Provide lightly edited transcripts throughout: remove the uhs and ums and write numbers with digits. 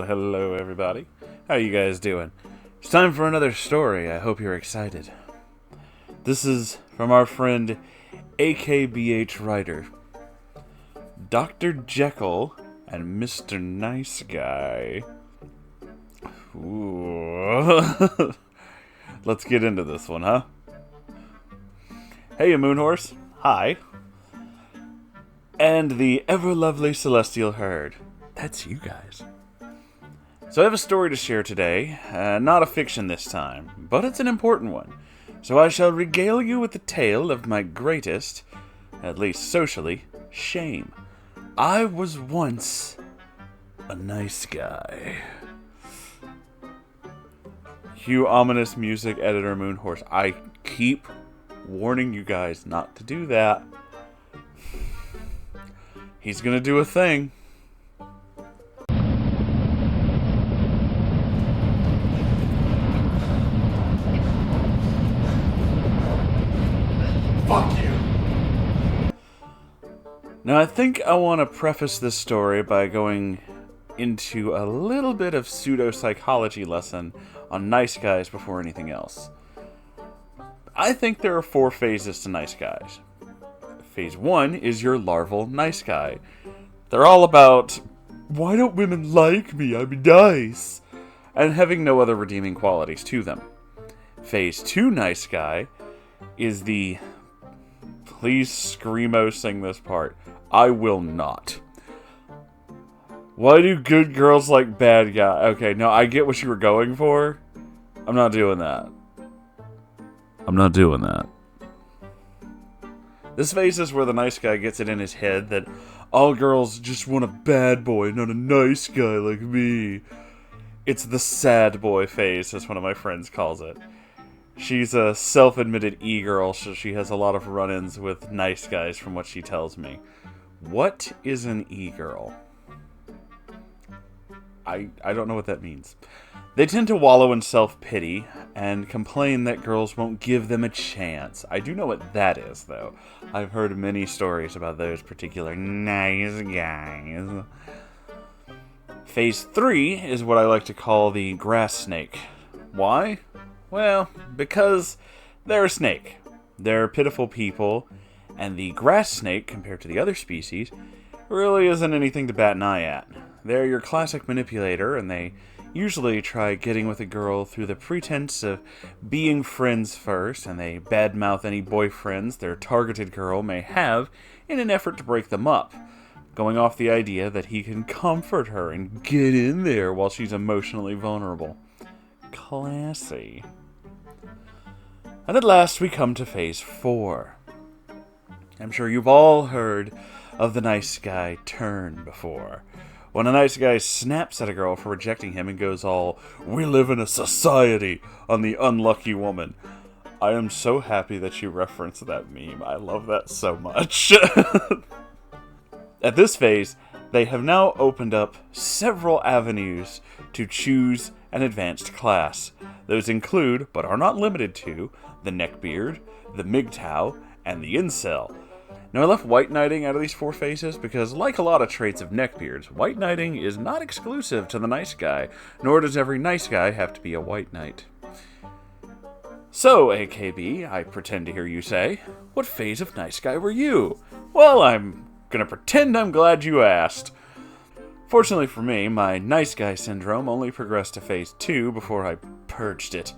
Well, hello everybody. How you guys doing? It's time for another story. I hope you're excited. This is from our friend AKBH Writer, Dr. Jekyll and Mr. Niceguy. Ooh. Let's get into this one, huh? Hey, Moonhorse. Hi. And the ever-lovely celestial herd. That's you guys. So I have a story to share today. Not a fiction this time, but it's an important one. So I shall regale you with the tale of my greatest, at least socially, shame. I was once a nice guy. Cue ominous music, editor Moonhorse. I keep warning you guys not to do that. He's gonna do a thing. Fuck you. Now, I think I want to preface this story by going into a little bit of pseudo-psychology lesson on nice guys before anything else. I think there are 4 phases to nice guys. Phase 1 is your larval nice guy. They're all about, why don't women like me? I'm nice. And having no other redeeming qualities to them. Phase 2 nice guy is the, please screamo sing this part, I will not. Why do good girls like bad guys? Okay, no, I get what you were going for. I'm not doing that. I'm not doing that. This phase is where the nice guy gets it in his head that all girls just want a bad boy, not a nice guy like me. It's the sad boy phase, as one of my friends calls it. She's a self-admitted e-girl, so she has a lot of run-ins with nice guys from what she tells me. What is an e-girl? I don't know what that means. They tend to wallow in self-pity and complain that girls won't give them a chance. I do know what that is, though. I've heard many stories about those particular nice guys. Phase 3 is what I like to call the grass snake. Why? Well, because they're a snake. They're pitiful people, and the grass snake, compared to the other species, really isn't anything to bat an eye at. They're your classic manipulator, and they usually try getting with a girl through the pretense of being friends first, and they badmouth any boyfriends their targeted girl may have in an effort to break them up, going off the idea that he can comfort her and get in there while she's emotionally vulnerable. Classy. And at last we come to phase 4. I'm sure you've all heard of the nice guy turn before. When a nice guy snaps at a girl for rejecting him and goes all, we live in a society, on the unlucky woman. I am so happy that you referenced that meme. I love that so much. At this phase, they have now opened up several avenues to choose an advanced class. Those include, but are not limited to, the neckbeard, the MGTOW, and the incel. Now, I left white knighting out of these 4 phases because, like a lot of traits of neckbeards, white knighting is not exclusive to the nice guy, nor does every nice guy have to be a white knight. So, AKB, I pretend to hear you say, what phase of nice guy were you? Well, I'm gonna pretend I'm glad you asked. Fortunately for me, my nice guy syndrome only progressed to phase 2 before I purged it.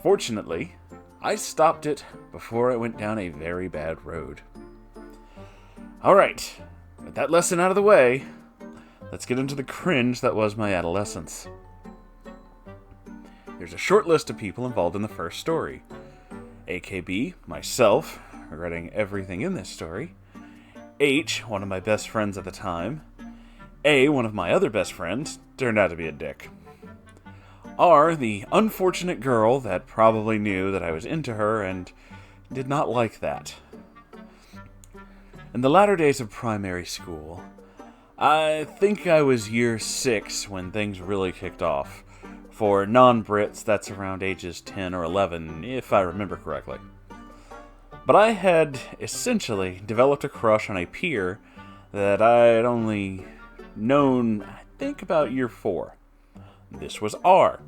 Fortunately, I stopped it before I went down a very bad road. Alright, with that lesson out of the way, let's get into the cringe that was my adolescence. There's a short list of people involved in the first story. AKB, myself, regretting everything in this story. H, one of my best friends at the time. A, one of my other best friends, turned out to be a dick. R, the unfortunate girl that probably knew that I was into her and did not like that. In the latter days of primary school, I think I was year 6 when things really kicked off. For non-Brits, that's around ages 10 or 11, if I remember correctly. But I had essentially developed a crush on a peer that I had only known think about year 4. This was R.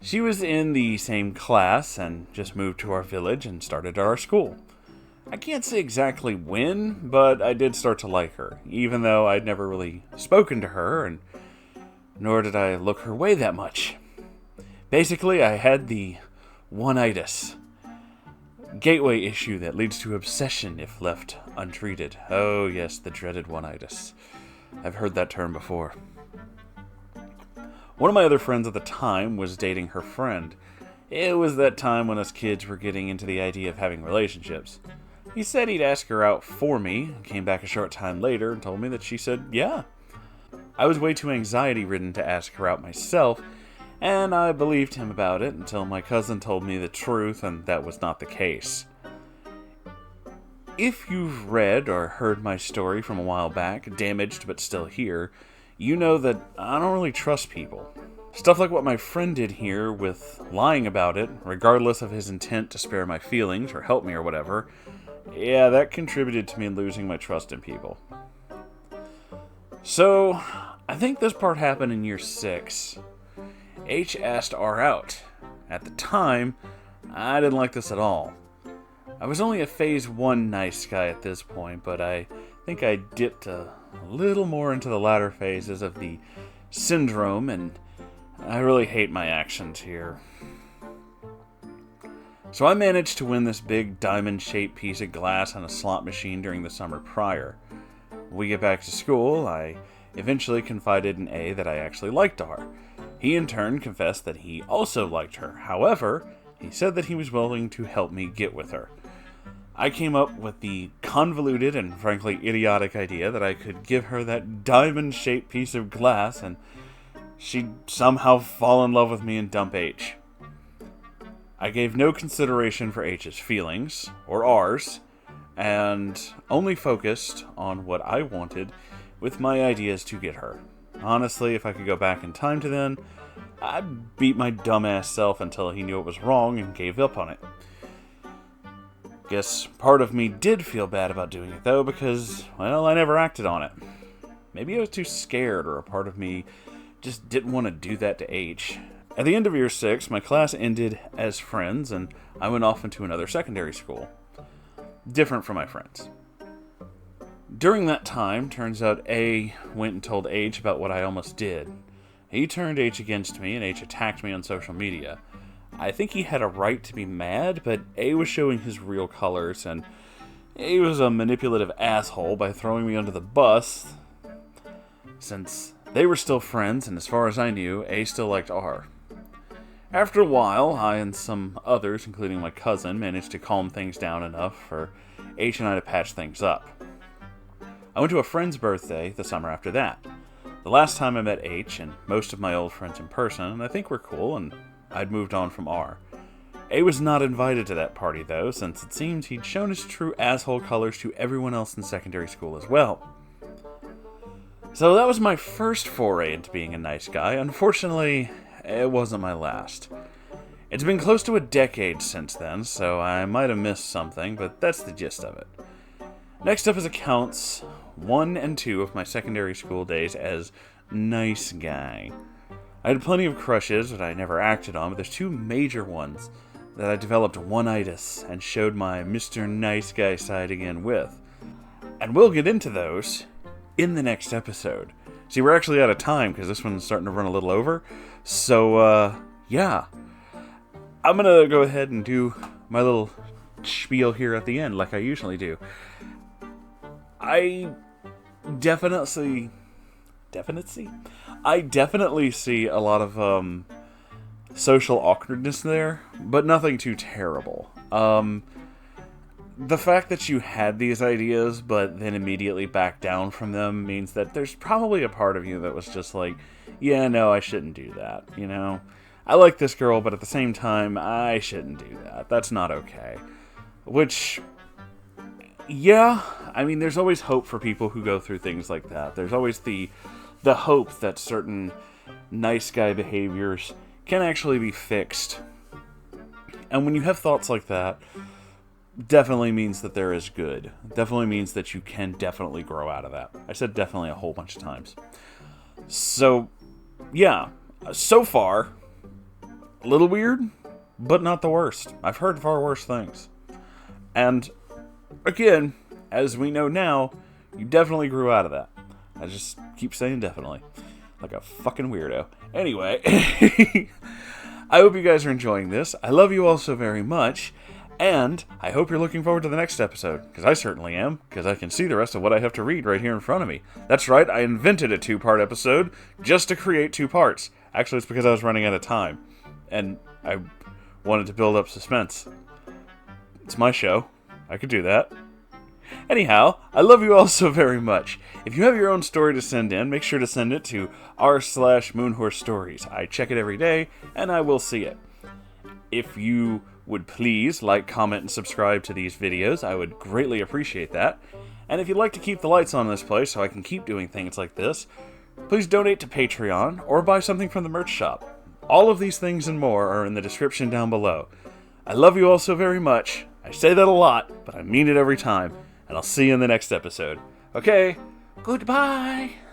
She was in the same class and just moved to our village and started at our school. I can't say exactly when, but I did start to like her, even though I'd never really spoken to her, and nor did I look her way that much. Basically, I had the one-itis. Gateway issue that leads to obsession if left untreated. Oh yes, the dreaded one-itis. I've heard that term before. One of my other friends at the time was dating her friend. It was that time when us kids were getting into the idea of having relationships. He said he'd ask her out for me, came back a short time later and told me that she said yeah. I was way too anxiety-ridden to ask her out myself, and I believed him about it until my cousin told me the truth, and that was not the case. If you've read or heard my story from a while back, Damaged But Still Here, you know that I don't really trust people. Stuff like what my friend did here with lying about it, regardless of his intent to spare my feelings or help me or whatever, yeah, that contributed to me losing my trust in people. So, I think this part happened in year 6. H asked R out. At the time, I didn't like this at all. I was only a phase 1 nice guy at this point, but I think I dipped a little more into the latter phases of the syndrome, and I really hate my actions here. So I managed to win this big diamond-shaped piece of glass on a slot machine during the summer prior. When we get back to school, I eventually confided in A that I actually liked R. He in turn confessed that he also liked her. However, he said that he was willing to help me get with her. I came up with the convoluted and frankly idiotic idea that I could give her that diamond-shaped piece of glass and she'd somehow fall in love with me and dump H. I gave no consideration for H's feelings, or R's, and only focused on what I wanted with my ideas to get her. Honestly, if I could go back in time to then, I'd beat my dumbass self until he knew it was wrong and gave up on it. Guess part of me did feel bad about doing it though, because, well, I never acted on it. Maybe I was too scared, or a part of me just didn't want to do that to H. At the end of year 6, my class ended as friends, and I went off into another secondary school. Different from my friends. During that time, turns out A went and told H about what I almost did. He turned H against me, and H attacked me on social media. I think he had a right to be mad, but A was showing his real colors, and A was a manipulative asshole by throwing me under the bus, since they were still friends, and as far as I knew, A still liked R. After a while, I and some others, including my cousin, managed to calm things down enough for H and I to patch things up. I went to a friend's birthday the summer after that. The last time I met H and most of my old friends in person, and I think we're cool, and I'd moved on from R. A was not invited to that party though, since it seems he'd shown his true asshole colors to everyone else in secondary school as well. So that was my first foray into being a nice guy. Unfortunately, it wasn't my last. It's been close to a decade since then, so I might have missed something, but that's the gist of it. Next up is accounts 1 and 2 of my secondary school days as nice guy. I had plenty of crushes that I never acted on, but there's 2 major ones that I developed one-itis and showed my Mr. Nice Guy side again with. And we'll get into those in the next episode. See, we're actually out of time because this one's starting to run a little over. So, yeah. I'm going to go ahead and do my little spiel here at the end like I usually do. I definitely see a lot of social awkwardness there, but nothing too terrible. The fact that you had these ideas but then immediately backed down from them means that there's probably a part of you that was just like, yeah, no, I shouldn't do that, you know? I like this girl, but at the same time, I shouldn't do that. That's not okay. Which, yeah, I mean, there's always hope for people who go through things like that. There's always the hope that certain nice guy behaviors can actually be fixed. And when you have thoughts like that, definitely means that there is good. Definitely means that you can definitely grow out of that. I said definitely a whole bunch of times. So, yeah. So far, a little weird, but not the worst. I've heard far worse things. And, again, as we know now, you definitely grew out of that. I just keep saying definitely. Like a fucking weirdo. Anyway, I hope you guys are enjoying this. I love you all so very much. And I hope you're looking forward to the next episode, because I certainly am, because I can see the rest of what I have to read right here in front of me. That's right, I invented a 2-part episode just to create 2 parts. Actually, it's because I was running out of time, and I wanted to build up suspense. It's my show. I could do that. Anyhow, I love you all so very much. If you have your own story to send in, make sure to send it to r/Moonhorse Stories. I check it every day, and I will see it. If you would please like, comment, and subscribe to these videos, I would greatly appreciate that. And if you'd like to keep the lights on in this place so I can keep doing things like this, please donate to Patreon or buy something from the merch shop. All of these things and more are in the description down below. I love you all so very much. I say that a lot, but I mean it every time. And I'll see you in the next episode. Okay, goodbye!